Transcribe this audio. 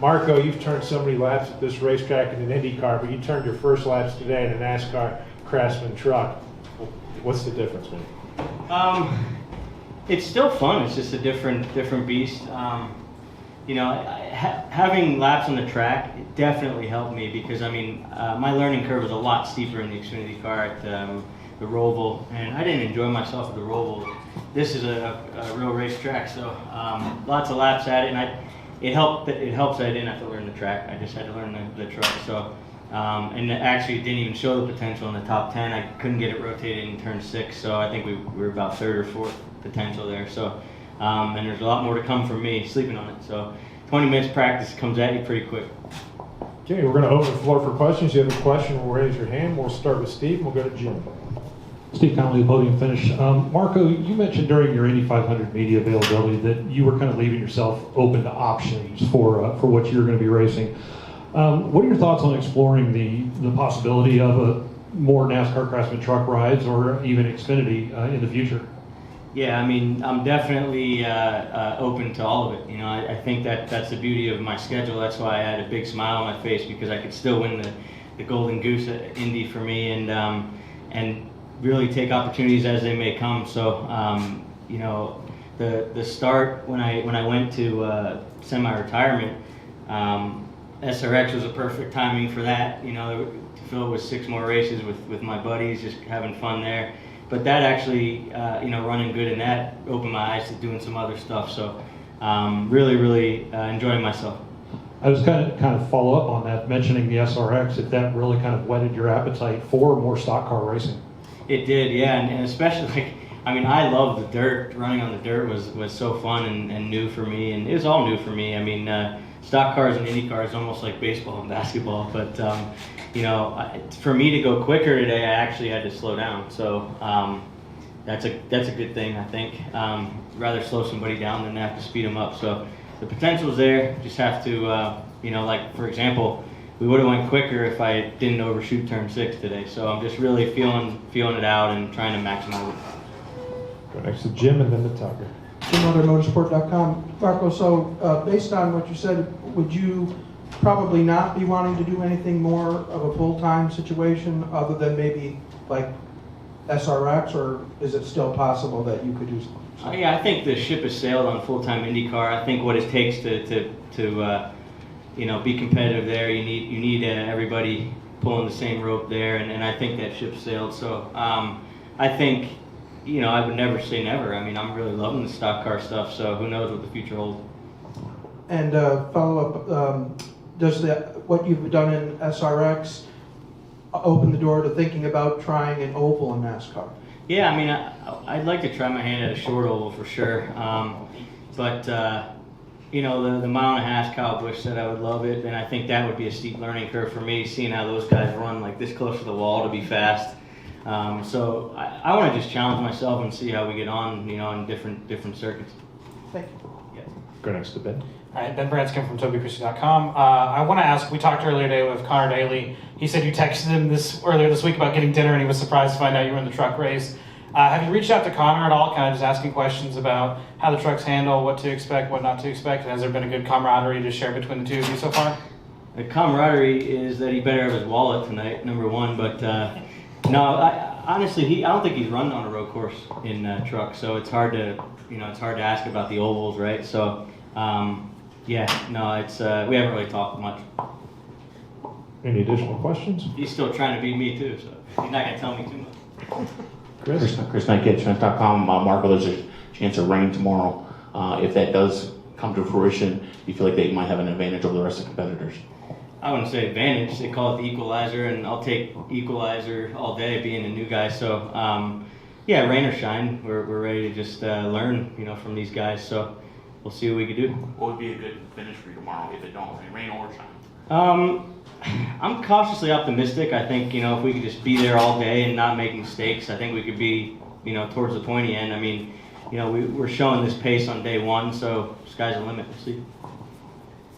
Marco, you've turned so many laps at this racetrack in an INDYCAR, but you turned your first laps today in a NASCAR Craftsman truck. What's the difference, man? It's still fun. It's just a different beast. You know, having laps on the track it definitely helped me because I mean, my learning curve was a lot steeper in the Xfinity car at the Roval, and I didn't enjoy myself at the Roval. This is a real racetrack, so lots of laps at it, and it helped that I didn't have to learn the track. I just had to learn the truck. So, and actually, it didn't even show the potential in the top 10. I couldn't get it rotated in turn 6, so I think we were about 3rd or 4th potential there. So, and there's a lot more to come from me sleeping on it. So, 20 minutes practice comes at you pretty quick. Okay, we're going to open the floor for questions. You have a question, we'll raise your hand. We'll start with Steve, and we'll go to Jim. Steve Connolly, the podium finish. Marco, you mentioned during your Indy 500 media availability that you were kind of leaving yourself open to options for what you're going to be racing. What are your thoughts on exploring the possibility of a more NASCAR Craftsman truck rides or even Xfinity in the future? Yeah, I mean, I'm definitely open to all of it. You know, I think that's the beauty of my schedule. That's why I had a big smile on my face because I could still win the Golden Goose at Indy for me and really take opportunities as they may come. So, you know, the start when I went to semi-retirement, SRX was a perfect timing for that. You know, to fill with 6 more races with my buddies, just having fun there. But that actually, you know, running good in that opened my eyes to doing some other stuff. So, really enjoying myself. I was kind of follow up on that, mentioning the SRX, if that really kind of whetted your appetite for more stock car racing. It did, yeah, and especially, like, I mean, I love the dirt. Running on the dirt was so fun and new for me, and it was all new for me. I mean, stock cars and Indy cars almost like baseball and basketball, but you know, for me to go quicker today, I actually had to slow down. So that's a good thing, I think. Rather slow somebody down than have to speed them up. So the potential's there. Just have to, you know, like for example, we would have went quicker if I didn't overshoot turn 6 today. So I'm just really feeling it out and trying to maximize it. Go next to Jim and then to Tucker. JimMotorMotorsport.com. Marco, so based on what you said, would you probably not be wanting to do anything more of a full-time situation other than maybe like SRX, or is it still possible that you could do something? Yeah, I think the ship has sailed on full-time IndyCar. I think what it takes to you know, be competitive there, you need everybody pulling the same rope there, and I think that ship sailed. So I think, you know, I would never say never. I mean, I'm really loving the stock car stuff, so who knows what the future holds. And follow up, does what you've done in SRX open the door to thinking about trying an oval in NASCAR? Yeah, I mean, I'd like to try my hand at a short oval for sure, but you know, the mile and a half Kyle Busch said I would love it, and I think that would be a steep learning curve for me, seeing how those guys run like this close to the wall to be fast. So I want to just challenge myself and see how we get on, you know, in different circuits. Thank you. Yeah. Go next to Ben. All right, Ben Branscombe from TobyChristieCom. I want to ask, we talked earlier today with Connor Daly. He said you texted him earlier this week about getting dinner, and he was surprised to find out you were in the truck race. Have you reached out to Connor at all, kind of just asking questions about how the trucks handle, what to expect, what not to expect? And has there been a good camaraderie to share between the two of you so far? The camaraderie is that he better have his wallet tonight, number one. But no, honestly, I don't think he's run on a road course in truck, so it's hard to ask about the ovals, right? So yeah, no, it's we haven't really talked much. Any additional questions? He's still trying to beat me too, so he's not gonna tell me too much. Chris Knight at Trent.com. Marco, there's a chance of rain tomorrow. If that does come to fruition, do you feel like they might have an advantage over the rest of the competitors? I wouldn't say advantage. They call it the equalizer, and I'll take equalizer all day, being a new guy. So, yeah, rain or shine, we're ready to just learn, you know, from these guys. So, we'll see what we can do. What would be a good finish for you tomorrow if it don't rain or shine? I'm cautiously optimistic. I think, you know, if we could just be there all day and not make mistakes, I think we could be, you know, towards the pointy end. I mean, you know, we're showing this pace on day one, so sky's the limit. We'll see.